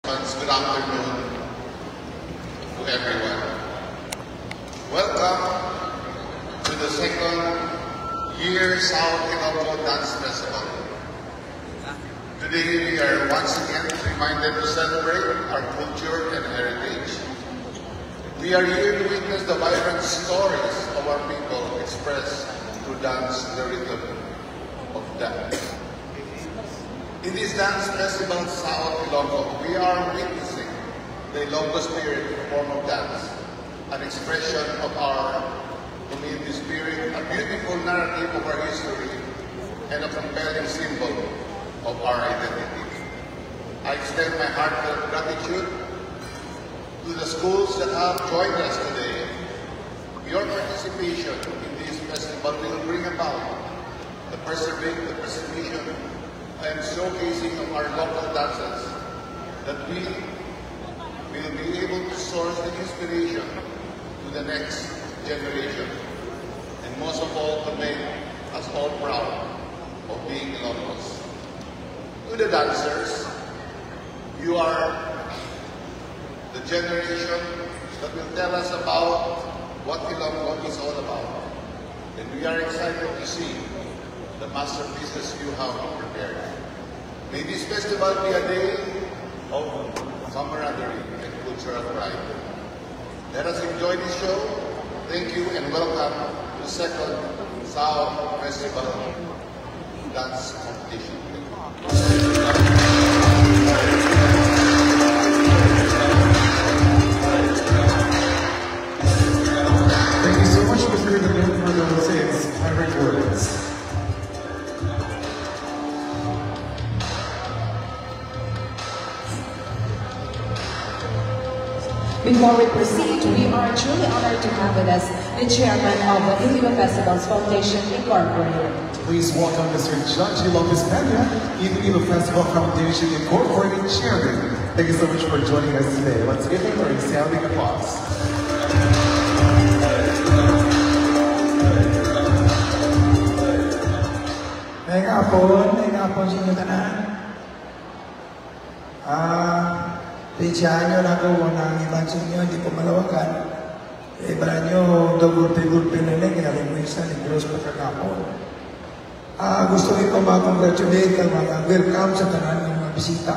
Good afternoon to everyone. Welcome to the second year South Ilocos Dance Festival. Today we are once again reminded to celebrate our culture and heritage. We are here to witness the vibrant stories of our people expressed through dance, the rhythm of dance. In this dance festival, South Ilocos, we are witnessing the Ilocos spirit in the form of dance, an expression of our community spirit, a beautiful narrative of our history, and a compelling symbol of our identity. I extend my heartfelt gratitude to the schools that have joined us today. Your participation in this festival will bring about the preservation and showcasing of our local dances, that we will be able to source the inspiration to the next generation, and most of all to make us all proud of being Ilocos. To the dancers, you are the generation that will tell us about what Ilocos is all about, and we are excited to see the masterpieces you have prepared. May this festival be a day of camaraderie and cultural pride. Let us enjoy this show. Thank you and welcome to the second South Festival Dance Competition. Thank you so much, Mr. Gabriel, for those inspiring words. Before we proceed, we are truly honored to have with us the chairman of the Iloilo Festivals Foundation Incorporated. Please welcome Mr. John G. Lopez Pena, Iloilo Festival Foundation Incorporated Chairman. Thank you so much for joining us today. Let's give him a resounding applause. May hapon sa inyo tanan. Pitsyahan nyo na ako ng ibang sa inyo, hindi po malawakan. Iba nyo, gulpe-gulpe na lang, ginagin mo isa, negros pagkakapon. Gusto ko po mag-congratulate ang mga welcome sa tanan ng mga bisita.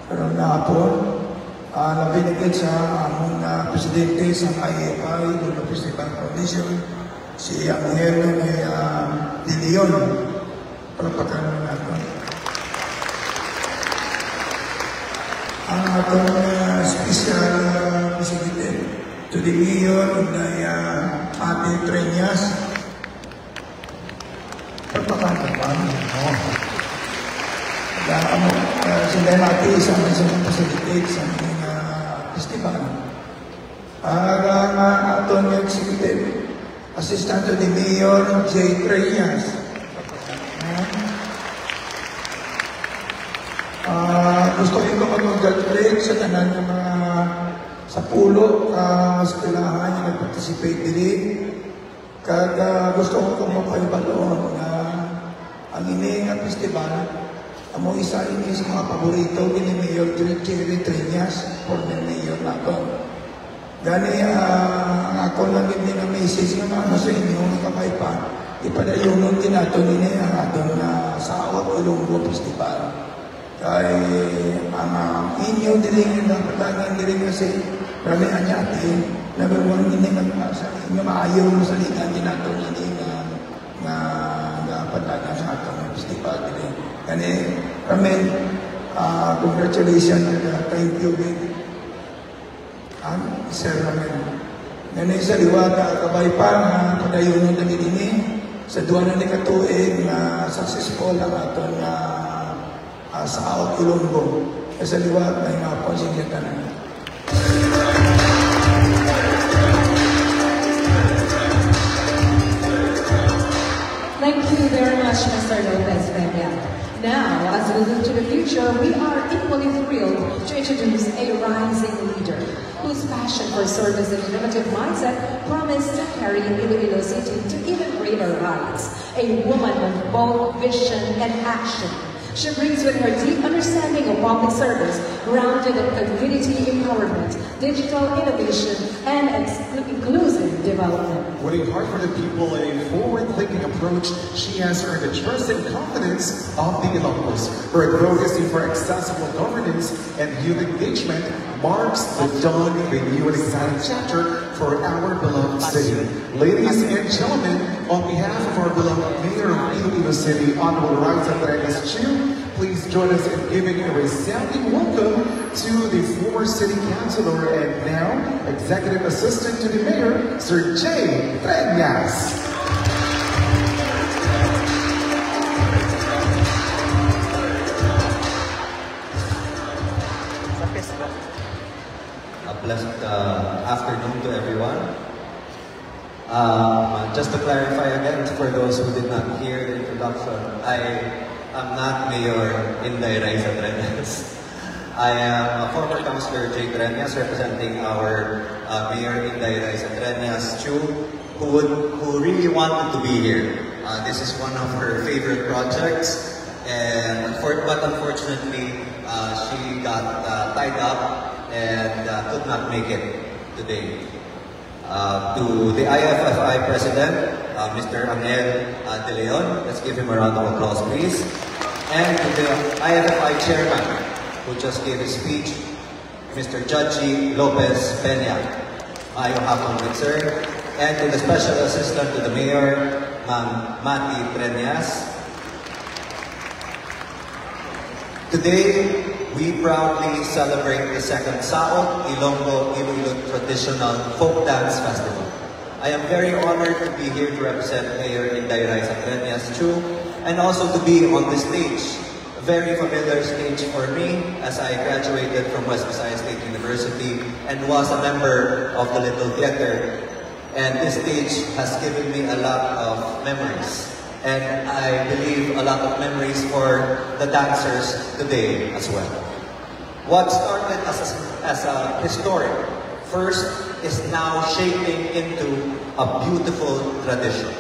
Pero na hapon, nabinigit sa among presidente sa IFI, Iloilo Festival Foundation, si Angel De Leon. Palapakan naman natin. Ang atong special president to the mayor na Ate Treñas. Palapakan naman. Sila natin isang facilitate sa mga festival. Ang atong executive assistant to the mayor, J. Treñas. Gusto ko mag-congratulate sa tanan ng mga sa pulo eskwelahan yung nag-participate din. Gusto ko mapalibaloon na ang ining festival, amo isa ini sa mga paborito ni Mayor Jerry Treñas, former mayor nato. Gani ang ako lang din ng message na sa inyo ng kamay pa, ipadayunon din nato nini ang atong South Ilocos Festival. Kay ang inyo diling na patagan diling kasi rami anyatin number one din sa inyo maayaw mo sa ligan din nato din na patagan sa atong festival diling. Kani ramen congratulations and thank you big. Sir ramen. Ngani sa liwata kabay pa nga padayon din dinhi sa duwa na ni katuig na successful ang aton South Ilocos. Sa liwat na yung konsigyatan na. Thank you very much, Mr. Lopez Pena. Now, as we look to the future, we are equally thrilled to introduce a rising leader whose passion for service and innovative mindset promised to carry Iloilo City to even greater heights. A woman of bold vision and action. She brings with her deep understanding of public service, grounded in community empowerment, digital innovation, and inclusive development. With a heart for the people and a forward-thinking approach, she has earned the trust and confidence of the Ilocos. Her advocacy for accessible governance and youth engagement marks the dawn of a new and exciting chapter for our beloved city. Ladies and gentlemen, on behalf of our beloved Mayor of Iloilo City, Honorable Raisa Trenes Chiu, please join us in giving a resounding welcome to the former City Councilor and now Executive Assistant to the Mayor, Sir Jay Trenes. A blessed afternoon to everyone. Just to clarify again, for those who did not hear the introduction, I am not Mayor Inday Raisa Trenes. I am a former Councilor Jay Trenes, representing our Mayor Inday Raisa Trenes Chiu, who really wanted to be here. This is one of her favorite projects, but unfortunately, she got tied up and could not make it today. To the IFFI President, Mr. Angel De Leon, let's give him a round of applause, please. And to the IFFI Chairman, who just gave his speech, Mr. Judgy Lopez Peña. Maayong hapon, good sir. And to the Special Assistant to the Mayor, Ma'am Mati Trenes. Today, we proudly celebrate the second Saot Ilonggo Iloilo Traditional Folk Dance Festival. I am very honored to be here to represent Mayor Inday Raisa Trenes Chiu and also to be on the stage. A very familiar stage for me as I graduated from West Visayas State University and was a member of the Little Theater. And this stage has given me a lot of memories. And I believe a lot of memories for the dancers today as well. What started as a historic first is now shaping into a beautiful tradition.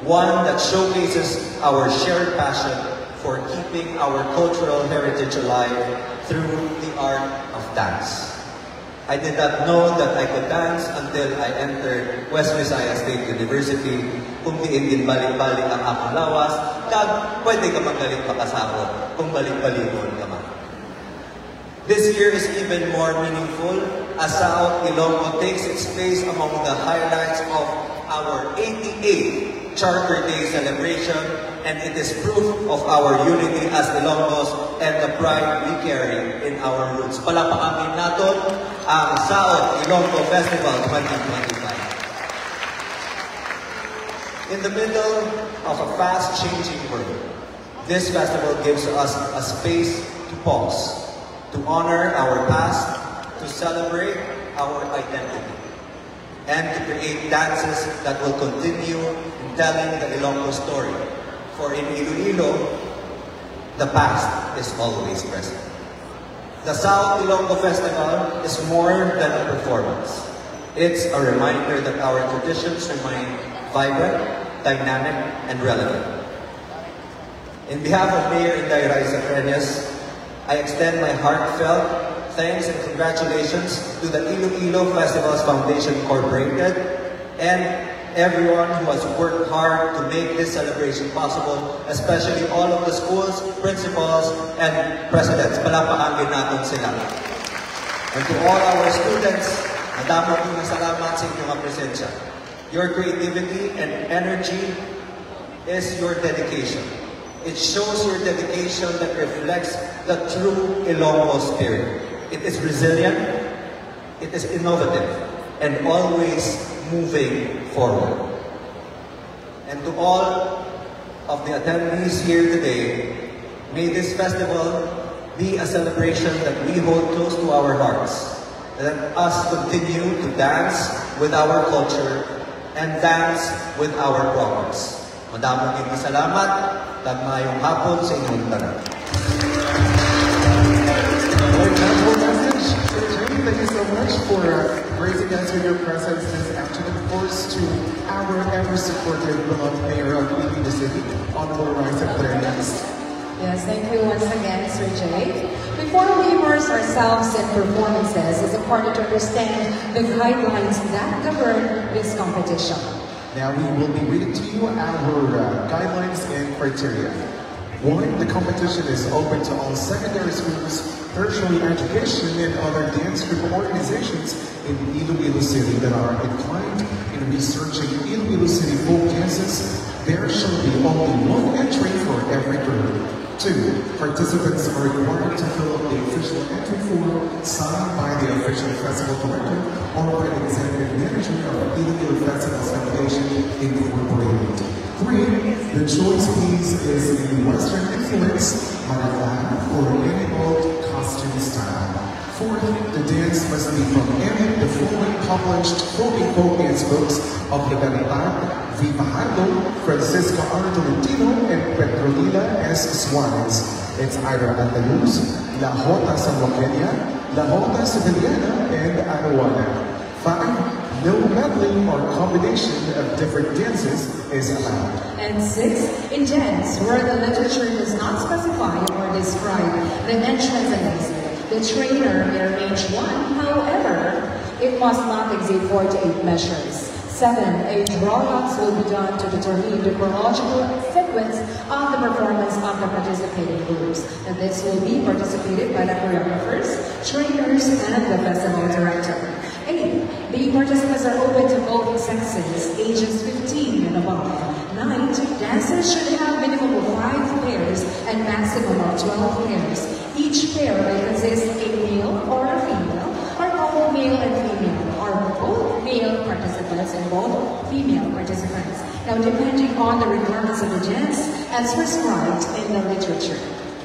One that showcases our shared passion for keeping our cultural heritage alive through the art of dance. I did not know that I could dance until I entered West Visayas State University. Kung diin din balik-balik ang akong lawas, kag pwede ka magalit makasakot kung balik-balikon ka man. This year is even more meaningful as Saot Ilonggo takes its place among the highlights of our 88th Charter Day celebration, and it is proof of our unity as Ilonggos and the pride we carry in our roots. Palakpakan natin ang Saot Ilonggo Festival 2025. In the middle of a fast-changing world, this festival gives us a space to pause, to honor our past, to celebrate our identity, and to create dances that will continue in telling the Ilonggo story. For in Iloilo, the past is always present. The Saot Ilonggo Festival is more than a performance. It's a reminder that our traditions remain vibrant, dynamic, and relevant. In behalf of Mayor Inday Raisa Trenes, I extend my heartfelt thanks and congratulations to the Iloilo Festivals Foundation Incorporated and everyone who has worked hard to make this celebration possible, especially all of the schools, principals, and presidents. Palakpakan natin sila. And to all our students, madamo ng salamat sa inyong presensya. Your creativity and energy is your dedication. It shows your dedication that reflects the true Ilonggo spirit. It is resilient, it is innovative, and always moving forward. And to all of the attendees here today, may this festival be a celebration that we hold close to our hearts. Let us continue to dance with our culture and dance with our progress. Madaming salamat, tagmayong hapon sa inyong tanan. Thank you so much for gracing us with your presence this afternoon. Of course, to our ever-supportive beloved Mayor of Iloilo City, Honorable Raisa Trenes. Yes, thank you once again, Sir Jay. Before we immerse ourselves in performances, it's important to understand the guidelines that govern this competition. Now we will be reading to you our guidelines and criteria. 1. The competition is open to all secondary schools, tertiary education, and other dance group organizations in Iloilo City that are inclined in researching Iloilo City folk dances. There shall be only one entry for every group. 2. Participants are required to fill out the official entry form signed by the official festival director or by the executive manager of Iloilo Festivals Foundation Incorporated. 3. The choice piece is in Western influence, Malala, or any old costume style. 4. The dance must be from any of the fully published folk dance books of the Benedictine Vivahardo, Francisco R. Tolentino, and Petronila S. Suarez. It's either Andaluz, La Jota Sanloqueña, La Jota Sevillana, and Arawana. 5. No medley or combination of different dances is allowed. And 6. In dance, where the literature does not specify or describe the entrance and exit, the trainer may arrange one, however, it must not exceed 4 to 8 measures. 7. A drawbacks will be done to determine the chronological sequence of the performance of the participating groups. And this will be participated by the choreographers, trainers, and the festival director. 8. The participants are open to both sexes, ages 15 and above. 9. Dancers should have minimum of 5 pairs and maximum of 12 pairs. Each pair may consist a male or a female, or both male and female, or both male participants and both female participants. Now, depending on the requirements of the dance as prescribed in the literature.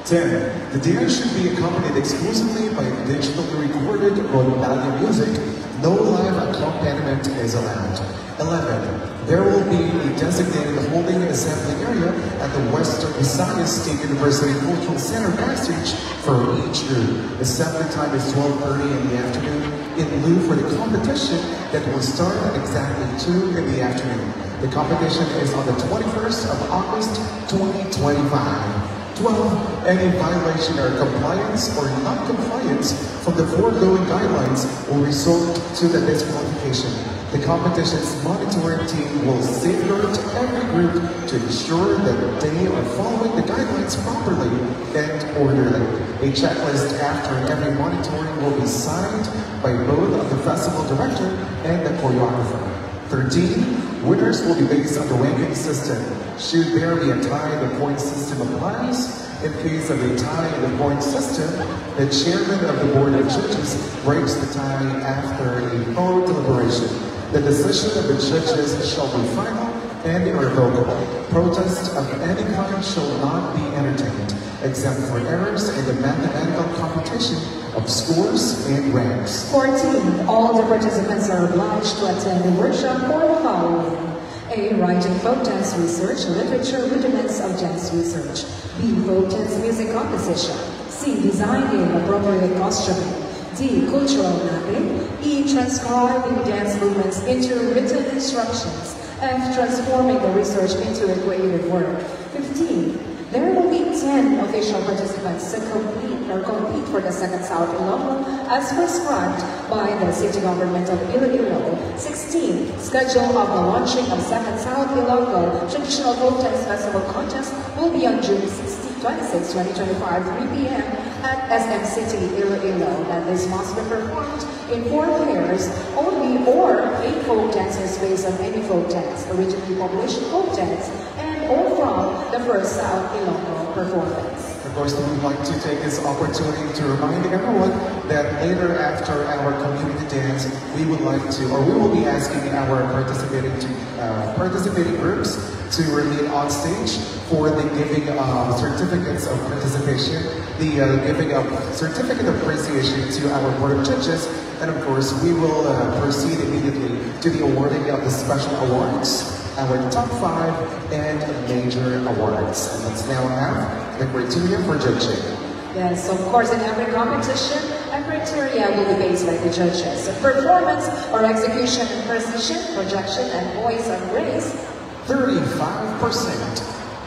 10. The dance should be accompanied exclusively by digitally recorded rondalla music. No live accompaniment is allowed. 11. There will be a designated holding assembly area at the Western Visayas State University Cultural Center backstage for each group. Assembly time is 12:30 in the afternoon in lieu for the competition that will start at exactly 2 in the afternoon. The competition is on the 21st of August, 2025. 12. Any violation or compliance or non-compliance from the foregoing guidelines will result to the disqualification. The competition's monitoring team will safeguard every group to ensure that they are following the guidelines properly and orderly. A checklist after every monitoring will be signed by both of the festival director and the choreographer. 13. Winners will be based on the ranking system. Should there be a tie, the point system applies. In case of a tie in the point system, the chairman of the board of judges breaks the tie after a thorough deliberation. The decision of the judges shall be final and irrevocable. Protest of any kind shall not be entertained, except for errors in the mathematical computation of scores and ranks. 14. All the participants are obliged to attend the workshop for the following. A. Writing folk dance research, literature, rudiments of dance research. B. Folk dance music composition. C. Designing appropriate costuming. D. Cultural mapping. E. Transcribing dance movements into written instructions. F. Transforming the research into a creative work. 15. There will be 10 official participants to compete for the Second South Ilocos as prescribed by the City Government of Iloilo. 16. Schedule of the launching of Second South Ilocos Traditional Folk Dance Festival Contest will be on June 26, 2025, 3 p.m. at SM City, Iloilo, and this must be performed in 4 pairs only or 8 folk dances based on any folk dance, originally published folk dance, or from the first South Ilocos performance. Of course, we would like to take this opportunity to remind everyone that later after our community dance, we would like to, or we will be asking our participating groups to remain on stage for the giving of certificates of participation, the giving of certificate of appreciation to our board of judges, and of course, we will proceed immediately to the awarding of the special awards, our top 5 and major awards. And let's now have the criteria for judging. Yes, of course, in every competition, a criteria will be based by the judges. Performance or execution and precision, projection and voice and grace. 35%.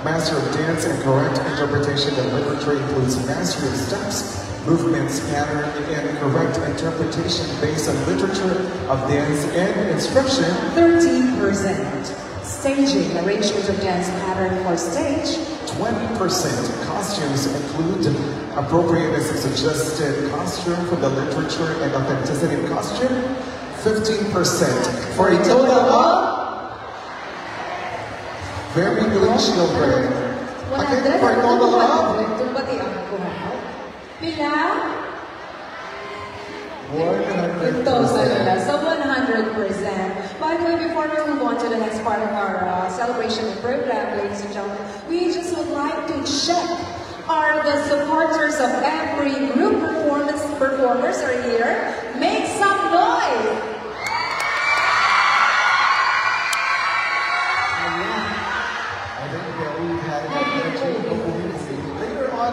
Master of dance and correct interpretation of literature includes mastery of steps, movements, pattern, and correct interpretation based on literature of dance and instruction. 13%. Staging, arrangement of dance pattern for stage. 20%. Costumes include appropriateness and suggested costume for the literature and authenticity of costume. 15%. For a total of very good children. Okay, for a total of So 100%. By the way, before we move on to the next part of our celebration program, ladies and gentlemen, we just would like to check, are the supporters of every group performers are here? Make some noise! Later on,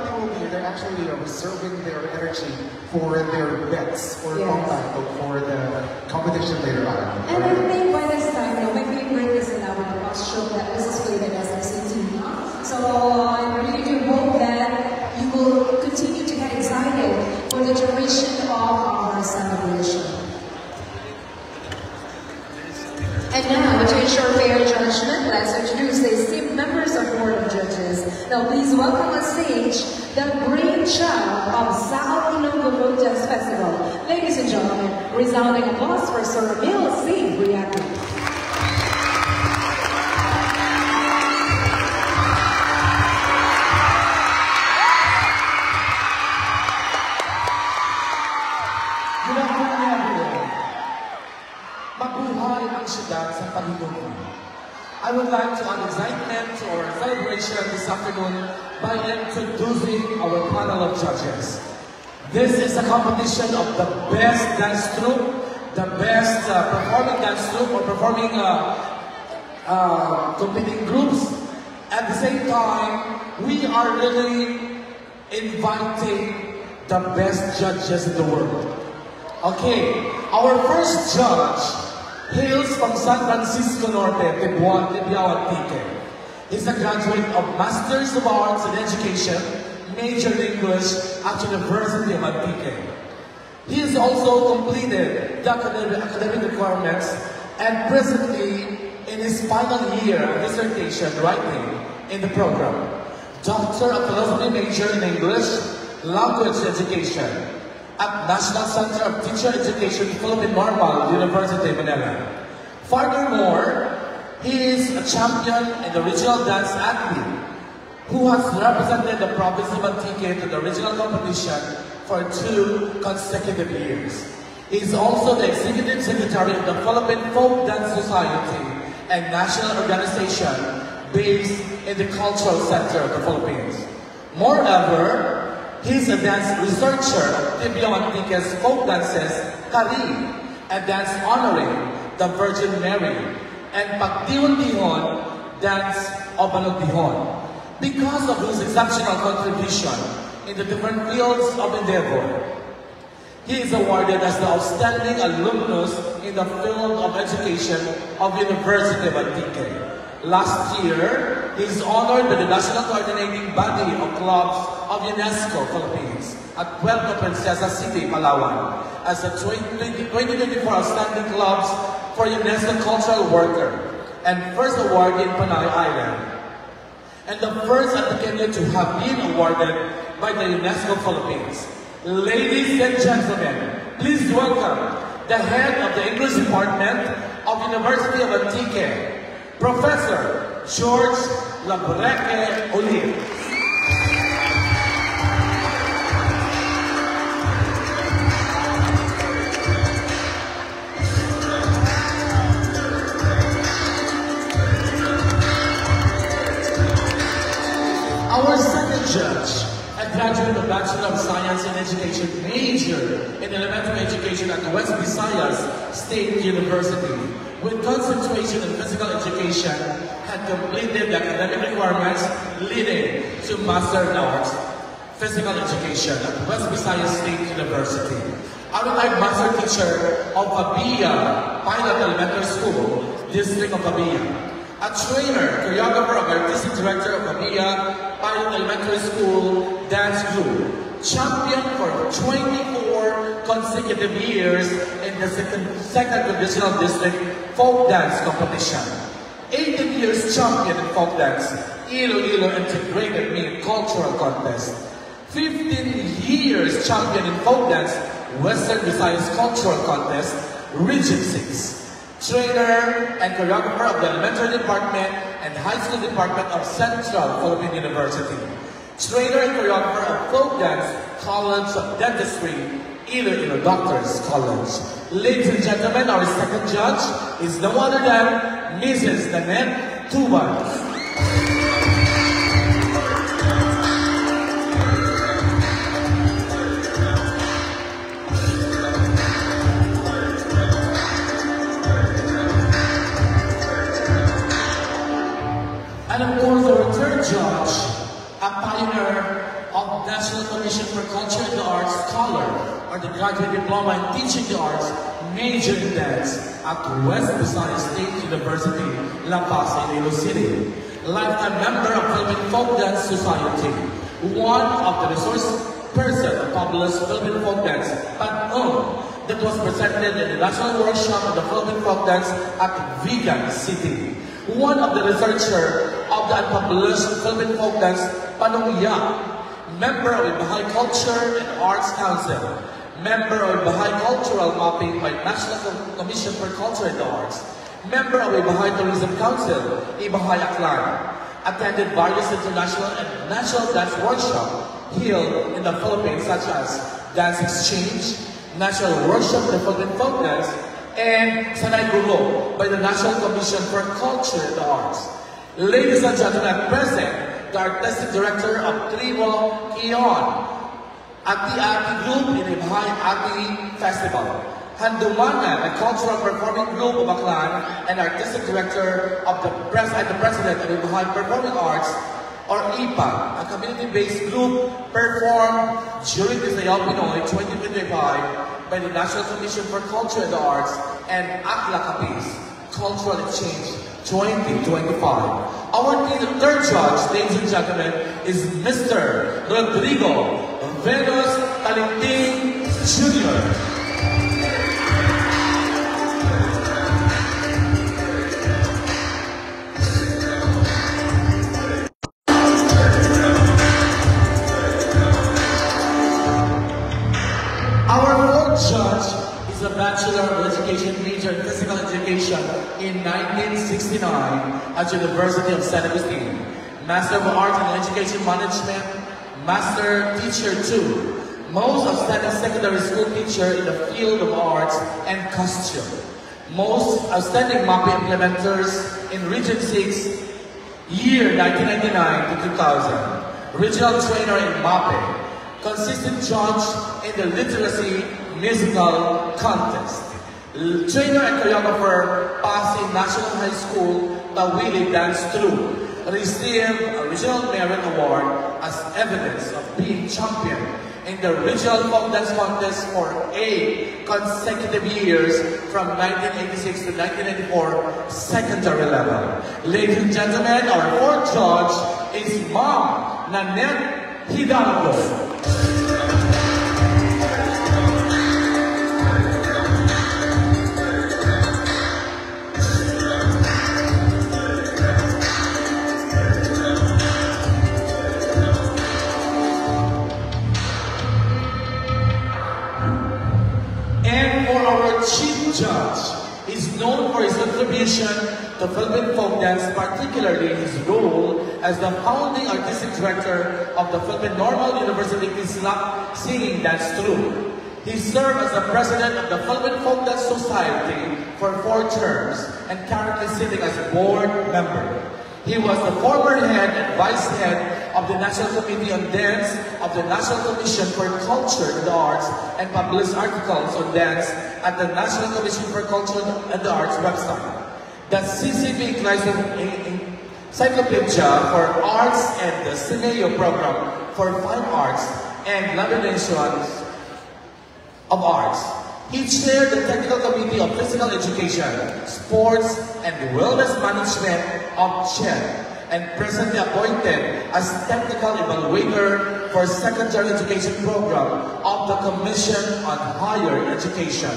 they're actually reserving their energy for their bets or comeback for the competition later on. And I think by this time, my favorite is now with the costume that this is played at SMCT. So I really do hope that you will continue to get excited for the duration of our celebration. And now, to ensure fair judgment, let's introduce the esteemed members of Board of Judges. Now, please welcome on stage the brainchild of South Ilonggo Dance Festival. Ladies and gentlemen, resounding applause for Sir Emil C. Briaco. Good afternoon, everyone. Mabuhay ang siyudad sa Panginoon. I would like to add excitement to our celebration this afternoon by introducing our panel of judges. This is a competition of the best dance troupe, the best performing dance troupe or performing competing groups. At the same time, we are really inviting the best judges in the world. Okay, our first judge hails from San Francisco Norte, Tibuao Antique. He's a graduate of Masters of Arts in Education, major in English at University of Antique. He has also completed the academic requirements and presently in his final year of dissertation writing in the program. Doctor of Philosophy major in English, Language Education at National Center of Teacher Education, Philippine Normal, University of Manila. Furthermore, he is a champion in the regional dance athlete who has represented the province of Antique to the regional competition for 2 consecutive years. He is also the Executive Secretary of the Philippine Folk Dance Society and national organization based in the cultural center of the Philippines. Moreover, he is a dance researcher of Tibuao Antique's folk dances, Kari, a dance honoring the Virgin Mary, and Pagdihon-Dihon dance of Balog-Dihon. Because of his exceptional contribution in the different fields of endeavor, he is awarded as the Outstanding Alumnus in the field of education of University of Antique. Last year, he is honored by the National Coordinating Body of Clubs of UNESCO Philippines at Puerto Princesa City, Palawan, as a 2024 Outstanding Clubs for UNESCO Cultural Worker and first award in Panay Island, and the first Antiqueño to have been awarded by the UNESCO Philippines. Ladies and gentlemen, please welcome the head of the English Department of University of Antique, Professor George Labreque Olive. Our second judge, a graduate of Bachelor of Science in Education major in elementary education at West Visayas State University, with concentration in physical education, had completed the academic requirements leading to Master in Arts, Physical Education at West Visayas State University. A retired master teacher of Pabia Pilot Elementary School, District of Pabia. a trainer, choreographer of artistic director of Mabia Pilot Elementary School Dance Group, champion for 24 consecutive years in the second Divisional District Folk Dance Competition. 18 years champion in folk dance, Iloilo Integrated Mean Cultural Contest. 15 years champion in folk dance, Western Visayas Cultural Contest, Region 6. Trainer and choreographer of the Elementary Department and High School Department of Central Philippine University. Trainer and choreographer of Folk Dance, College of Dentistry, Iloilo Doctors College. Ladies and gentlemen, our second judge is no other than Mrs. Nanette Tuban. And of course, our third judge, a pioneer of National Commission for Culture and the Arts Scholar, or the Graduate Diploma in Teaching the Arts, major in dance at West Visayas State University, La Paz, Iloilo City. Lifetime member of Philippine Folk Dance Society. One of the resource person of Fabulous Philippine Folk Dance, Pan-Un, that was presented in the National Workshop of the Philippine Folk Dance at Vigan City. One of the researcher of the unpublished Philippine Folk Dance, Panong Yang, member of the Baha'i Culture and Arts Council, member of the Baha'i Cultural Mapping by National Commission for Culture and the Arts, member of the Baha'i Tourism Council, Ibahay Aklan, attended various international and national dance workshops held in the Philippines such as Dance Exchange, National Workshop of the Philippine Folk Dance, and Sanay Guro by the National Commission for Culture and the Arts. Ladies and gentlemen, present, the Artistic Director of Tribo Kion, Ati-Ati Group in the Baha'i Ati Festival. Handumanan, a cultural performing group of Aklan, and Artistic Director of the President of the Baha'i Performing Arts, or IPA, a community-based group performed during the Sayaw Pinoy 2025 by the National Commission for Culture and the Arts and Akla Capiz Cultural Exchange 2025. Our third judge, ladies and gentlemen, is Mr. Rodrigo Venus Talinting Jr. Judge is a Bachelor of Education major in Physical Education in 1969 at University of San Agustin. Master of Arts in Education Management, Master Teacher 2. Most outstanding secondary school teacher in the field of arts and costume. Most outstanding MAPE implementers in Region 6, year 1999 to 2000. Regional trainer in MAPE. Consistent judge in the literacy musical contest. Trainer and choreographer, Pasay National High School, Tawili Dance Troupe. Received a Regional Merit Award as evidence of being champion in the Regional Folk Dance Contest for 8 consecutive years from 1986 to 1994 secondary level. Ladies and gentlemen, our fourth judge is Ma'am Nanette Hidalgo. Judge is known for his contribution to Philippine folk dance, particularly his role as the founding artistic director of the Philippine Normal University Kislak Singing Dance Troupe. He served as the president of the Philippine Folk Dance Society for 4 terms and currently sitting as a board member. He was the former head and vice head of the National Committee on Dance of the National Commission for Culture and the Arts and published articles on dance at the National Commission for Culture and the Arts website. The CCP Encyclopedia for Arts and the CINEO program for Fine Arts and Laminations of Arts. He chaired the Technical Committee of Physical Education, Sports, and Wellness Management of CHED, and presently appointed as Technical Evaluator for Secondary Education Program of the Commission on Higher Education.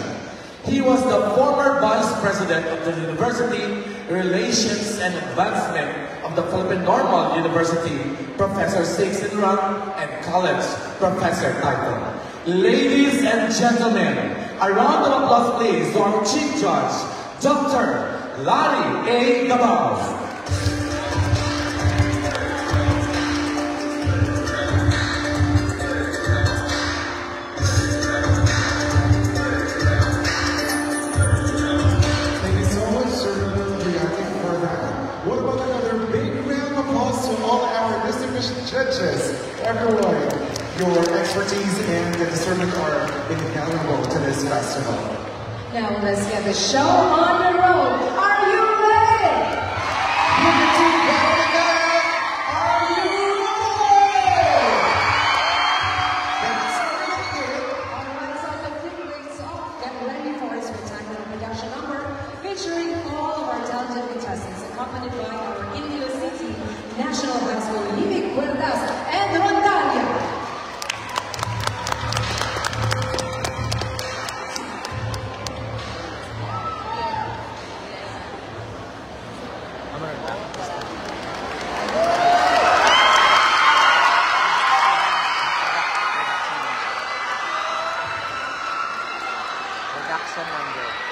He was the former Vice President of the University Relations and Advancement of the Philippine Normal University, Professor Sixten Rang, and College Professor title. Ladies and gentlemen, a round of applause please to our Chief Judge, Dr. Larry A. Gabao. Judges, everyone, your expertise and discernment are invaluable to this festival. Now let's get the show on the road. Are you ready? Are you ready? Alright, so the clip rates off. Get ready for a spectacular production number featuring all of our talented contestants, accompanied by our Iloilo City National High School Yimig Puertas and Rondalia. Production number.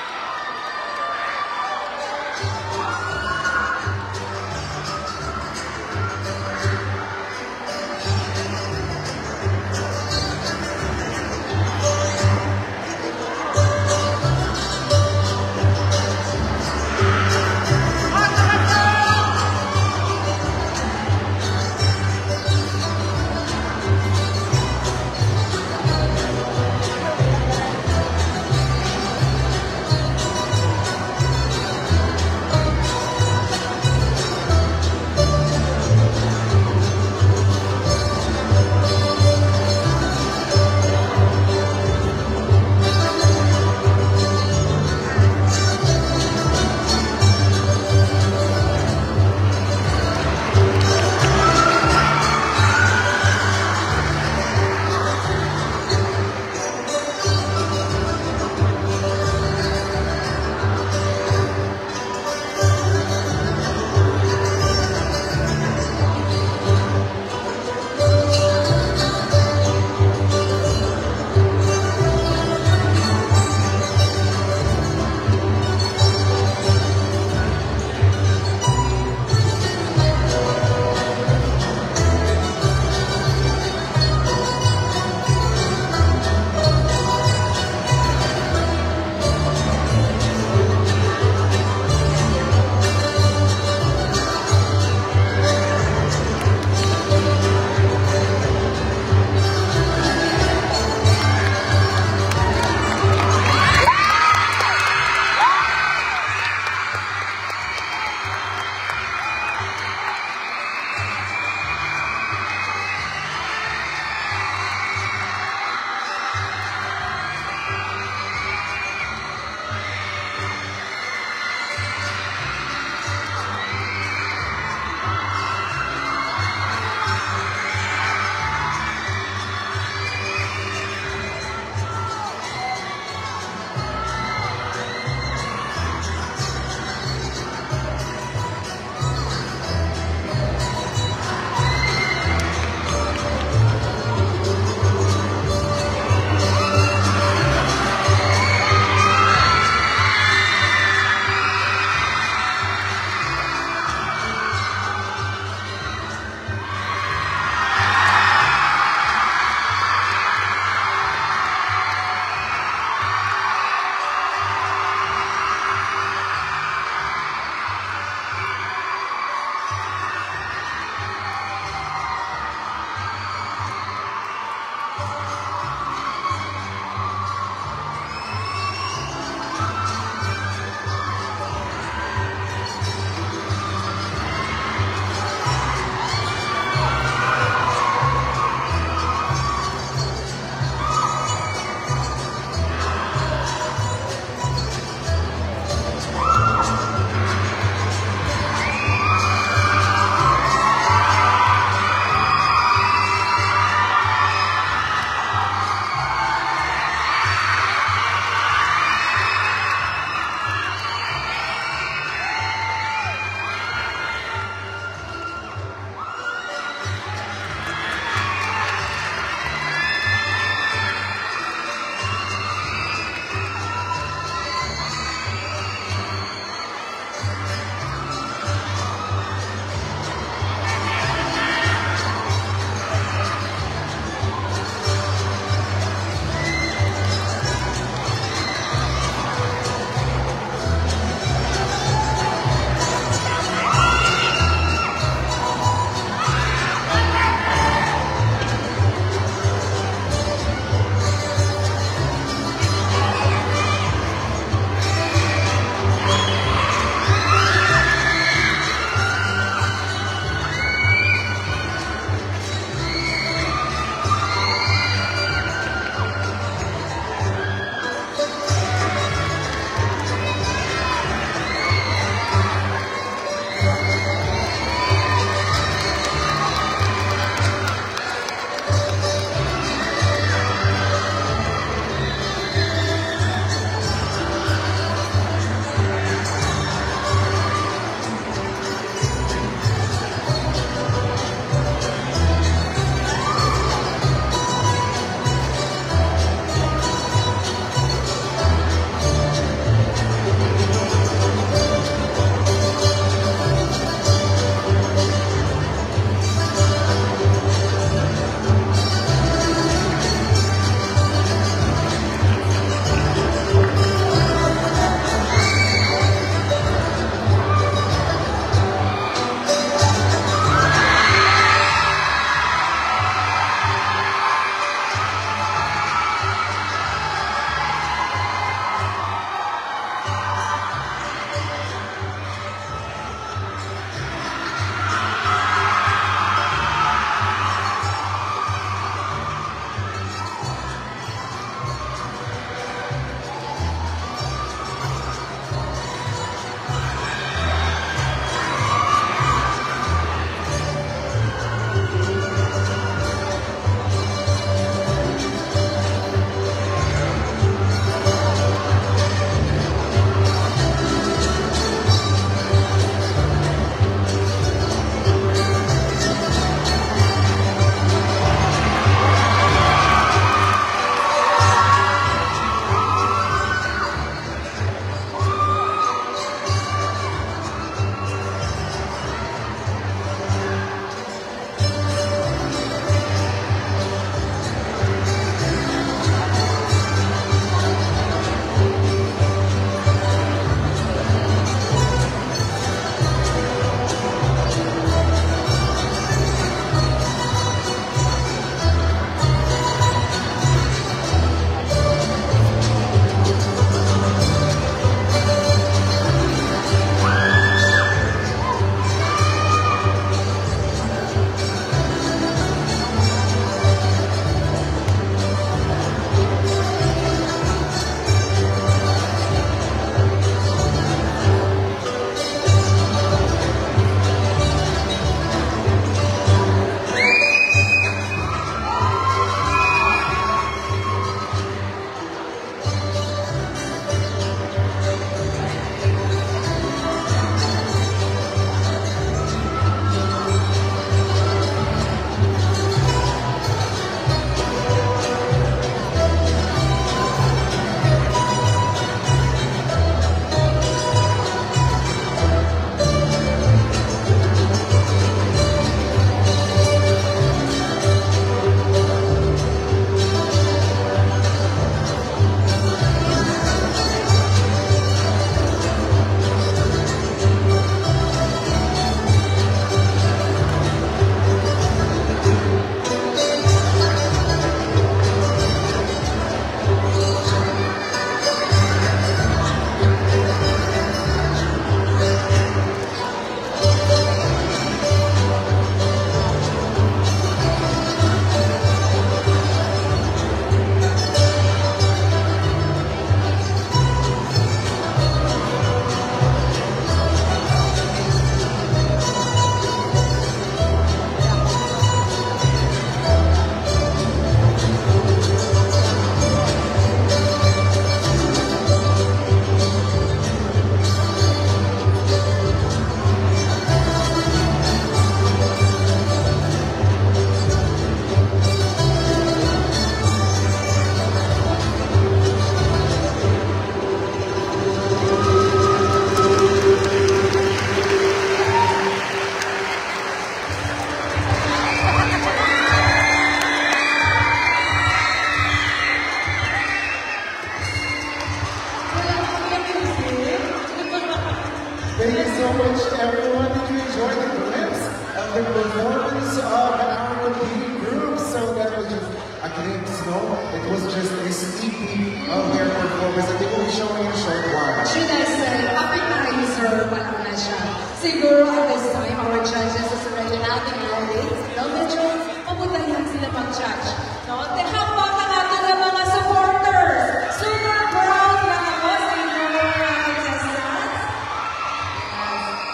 thank you so much, everyone. Did you enjoy the glimpse of the performance of our competing group? So that was just a glimpse, no? It was just a sneak peek of their performance that they will be showing in a short while. Should I say, appetizer pa lang na siya. Siguro at this time, our judges is already having knowledge. Medyo mabutayan sila mag-judge. No? Habang na natin ang mga supporters. Super proud na ako sa inyong mga contestants.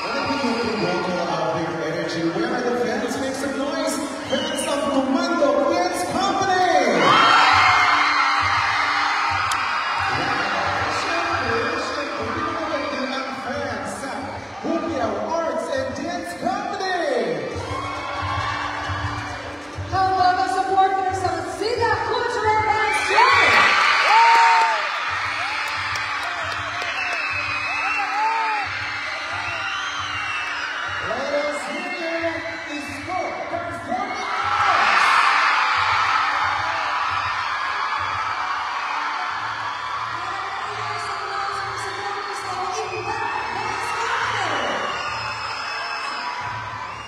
What a beautiful logo of their energy. Where are the fans? Make some noise. Fans of Comando Dance Company! Arts and Dance Company! How about the supporters of Sida Cultural Dance Troupe? Let us hear the sport performing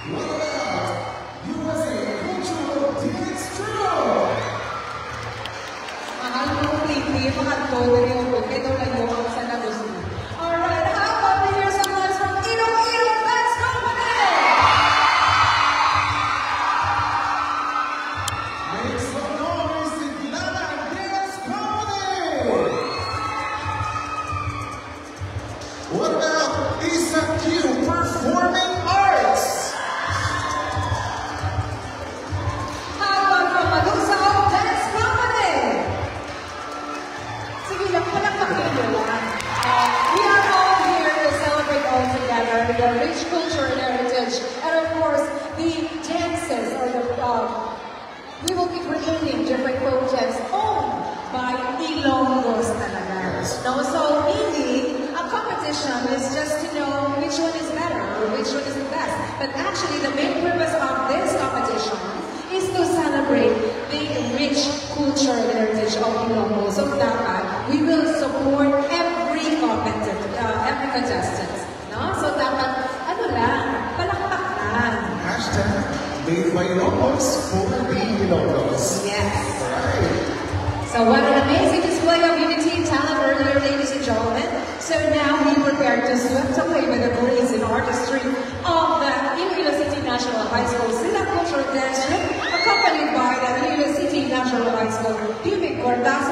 What about USA Cultural Dance Troupe? Mahal mo completely, mga todo yung buke, daw lang yung ang sanagos mo. Alright, how about we hear some noise from Ilo Dance Company? Make some noise in Lana Dance Company! What about Isa Q Performing Arts? How about from Malusao Dance Company? Sige lang, walang kakilala. We are all here to celebrate all together the rich culture and heritage, and of course, the dances or the we will be creating different projects owned by Ilonggos talaga. No? So really, a competition is just to know which one is better or which one is the best. But actually, the main purpose of this competition is to celebrate the rich culture and heritage of Ilonggos. So dapat, we will support every contestant. No? So dapat, ano lang, palakpakan. Hashtag made by Ilonggos for the Ilonggos. Yes. Alright. So what an amazing display of unity and talent earlier, ladies and gentlemen. So now we prepare to swept away by the grace and artistry of the Iloilo City National High School Sida Cultural Dance Troupe, accompanied by the Iloilo City National High School Pimig Cortas.